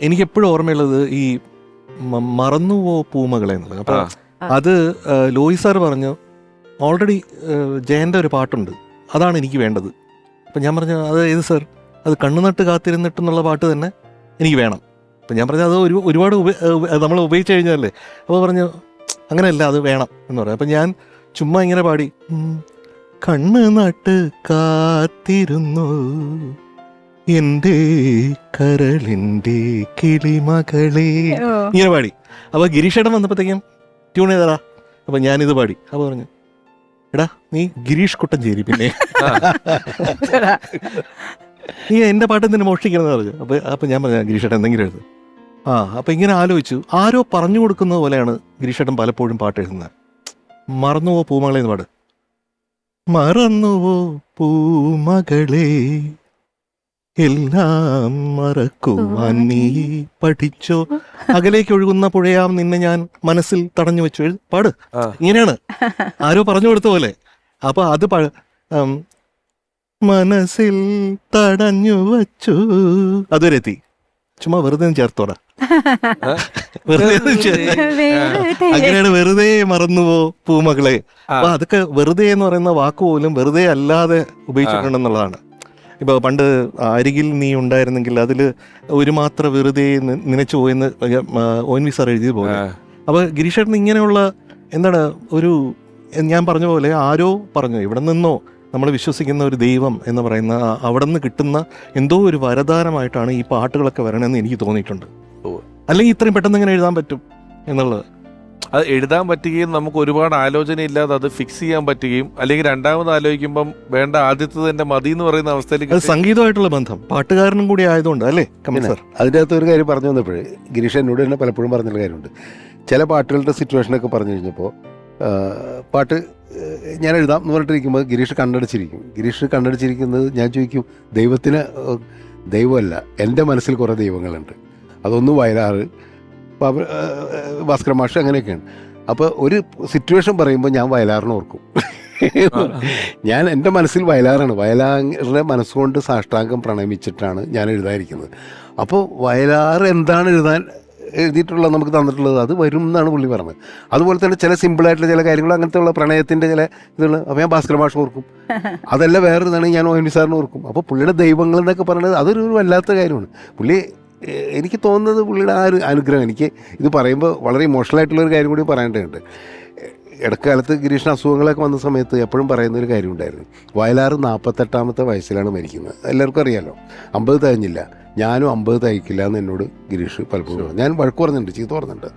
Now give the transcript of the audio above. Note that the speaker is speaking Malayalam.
എനിക്കെപ്പോഴും ഓർമ്മയുള്ളത് ഈ മറന്നുപോ പൂമകളെ എന്നുള്ളത്. അപ്പോൾ അത് ലോയി സാർ പറഞ്ഞു ഓൾറെഡി ജയൻ്റെ ഒരു പാട്ടുണ്ട്, അതാണ് എനിക്ക് വേണ്ടത്. അപ്പം ഞാൻ പറഞ്ഞു അത് ഏത് സാർ? അത് കണ്ണുനട്ട് കാത്തിരുന്നിട്ടെന്നുള്ള പാട്ട് തന്നെ എനിക്ക് വേണം. അപ്പം ഞാൻ പറഞ്ഞു അത് ഒരുപാട് നമ്മൾ ഉപയോഗിച്ച് കഴിഞ്ഞാലേ. അപ്പോൾ പറഞ്ഞു അങ്ങനെയല്ല, അത് വേണം എന്ന് പറയാം. അപ്പം ഞാൻ ചുമ്മാ ഇങ്ങനെ പാടി, കണ്ണ് നട്ട് കാത്തിരുന്നു എൻ്റെ കരളിൻ്റെ കിളിമകളെ, ഇങ്ങനെ പാടി. അപ്പോൾ ഗിരീഷേട്ടൻ വന്നപ്പോഴത്തേക്കും ട്യൂൺ ചെയ്തടാ. അപ്പം ഞാനിത് പാടി. അപ്പോൾ പറഞ്ഞു എടാ നീ ഗിരീഷ് കുട്ടഞ്ചേരി, പിന്നെ നീ എൻ്റെ പാട്ട് എന്തിനു മോഷ്ടിക്കണമെന്ന് പറഞ്ഞു. അപ്പം ഞാൻ പറഞ്ഞു ഗിരീഷേട്ടൻ എന്തെങ്കിലും എഴുതും. അപ്പം ഇങ്ങനെ ആലോചിച്ചു, ആരോ പറഞ്ഞു കൊടുക്കുന്നത് പോലെയാണ് ഗിരീഷേട്ടൻ പലപ്പോഴും പാട്ട് എഴുതുന്നത്. മറന്നുവോ പൂമകളെ എന്ന് പാട്. മറന്നുവോ പൂമകളെ എല്ലാം മറക്കുവാൻ നീ പഠിച്ചോ, അകലേക്ക് ഒഴുകുന്ന പുഴയാം നിന്നെ ഞാൻ മനസ്സിൽ തടഞ്ഞു വെച്ചു. പാട്. ഇങ്ങനെയാണ് ആരോ പറഞ്ഞു കൊടുത്ത പോലെ. അപ്പൊ അത് മനസ്സിൽ തടഞ്ഞു വച്ചു, അതുവരെ എത്തി. ചുമ്മാ വെറുതെ ചേർത്തോടാ, വെറുതെ അങ്ങനെയാണ്. വെറുതെ മറന്നുവോ പൂമകളെ. അപ്പൊ അതൊക്കെ വെറുതെ എന്ന് പറയുന്ന വാക്ക് പോലും വെറുതെ അല്ലാതെ ഉപയോഗിച്ചിട്ടുണ്ടെന്നുള്ളതാണ്. ഇപ്പൊ പണ്ട് അരികിൽ നീ ഉണ്ടായിരുന്നെങ്കിൽ അതിൽ ഒരു മാത്ര വെറുതെ നനച്ചു പോയെന്ന് ONV സാർ എഴുതിയത് പോലെ. അപ്പൊ ഗിരീഷേട്ടൻ ഇങ്ങനെയുള്ള എന്താണ് ഒരു, ഞാൻ പറഞ്ഞ പോലെ ആരോ പറഞ്ഞു, ഇവിടെ നിന്നോ നമ്മൾ വിശ്വസിക്കുന്ന ഒരു ദൈവം എന്ന് പറയുന്ന അവിടെ നിന്ന് കിട്ടുന്ന എന്തോ ഒരു വരദാനമായിട്ടാണ് ഈ പാട്ടുകളൊക്കെ വരണമെന്ന് എനിക്ക് തോന്നിയിട്ടുണ്ട്. അല്ലെങ്കിൽ ഇത്രയും പെട്ടെന്ന് എങ്ങനെ എഴുതാൻ പറ്റും എന്നുള്ളത്. അത് എഴുതാൻ പറ്റുകയും നമുക്ക് ഒരുപാട് ആലോചന ഇല്ലാതെ അത് ഫിക്സ് ചെയ്യാൻ പറ്റുകയും, അല്ലെങ്കിൽ രണ്ടാമത് ആലോചിക്കുമ്പം വേണ്ട ആദ്യത്തെ തന്നെ മതി എന്ന് പറയുന്ന അവസ്ഥയിലേക്ക്. അത് സംഗീതമായിട്ടുള്ള ബന്ധം പാട്ടുകാരനും കൂടി ആയതുകൊണ്ട് അല്ലേ കമൽ സാർ? അതിൻ്റെ അകത്ത് ഒരു കാര്യം പറഞ്ഞു വന്നപ്പോഴേ ഗിരീഷ് എന്നോട് തന്നെ പലപ്പോഴും പറഞ്ഞൊരു കാര്യമുണ്ട്. ചില പാട്ടുകളുടെ സിറ്റുവേഷനൊക്കെ പറഞ്ഞു കഴിഞ്ഞപ്പോൾ പാട്ട് ഞാൻ എഴുതാം എന്ന് പറഞ്ഞിട്ടിരിക്കുമ്പോൾ ഗിരീഷ് കണ്ണടച്ചിരിക്കുന്നത് ഞാൻ ചോദിക്കും, ദൈവമല്ല, എൻ്റെ മനസ്സിൽ കുറേ ദൈവങ്ങളുണ്ട്. അതൊന്ന് വയലാറ്, ഭാസ്കര മാഷ്, അങ്ങനെയൊക്കെയാണ്. അപ്പോൾ ഒരു സിറ്റുവേഷൻ പറയുമ്പോൾ ഞാൻ വയലാറിനെ ഓർക്കും. ഞാൻ എൻ്റെ മനസ്സിൽ വയലാറിൻ്റെ മനസ്സുകൊണ്ട് സാഷ്ടാംഗം പ്രണമിച്ചിട്ടാണ് ഞാൻ എഴുതാതിരിക്കുന്നത്. അപ്പോൾ വയലാർ എന്താണ് എഴുതിയിട്ടുള്ളത് നമുക്ക് തന്നിട്ടുള്ളത് അത് വരും എന്നാണ് പുള്ളി പറഞ്ഞത്. അതുപോലെ തന്നെ ചില സിമ്പിളായിട്ടുള്ള ചില കാര്യങ്ങൾ, അങ്ങനത്തെ ഉള്ള പ്രണയത്തിൻ്റെ ചില ഇതുകൾ, അപ്പോൾ ഞാൻ ഭാസ്കര മാഷ് ഓർക്കും. അതല്ല വേറൊരിതാണ്, ഞാൻ ONV സാറിന് ഓർക്കും. അപ്പോൾ പുള്ളിയുടെ ദൈവങ്ങൾ എന്നൊക്കെ പറയുന്നത് അതൊരു വല്ലാത്ത കാര്യമാണ്. പുള്ളി, എനിക്ക് തോന്നുന്നത് പുള്ളിയുടെ ആ ഒരു അനുഗ്രഹം. എനിക്ക് ഇത് പറയുമ്പോൾ വളരെ ഇമോഷണലായിട്ടുള്ളൊരു കാര്യം കൂടി പറയേണ്ടതുണ്ട്. ഇടക്കാലത്ത് ഗിരീഷിന് അസുഖങ്ങളൊക്കെ വന്ന സമയത്ത് എപ്പോഴും പറയുന്നൊരു കാര്യം ഉണ്ടായിരുന്നു. വയലാർ 48ാമത്തെ വയസ്സിലാണ് മരിക്കുന്നത്. എല്ലാവർക്കും അറിയാമല്ലോ. 50 തികഞ്ഞില്ല, ഞാനും 50 തികയ്ക്കില്ല എന്ന് എന്നോട് ഗിരീഷ് പലപ്പോഴും ഞാൻ വഴക്ക് പറഞ്ഞിട്ടുണ്ട്, ചീത്ത പറഞ്ഞിട്ടുണ്ട്.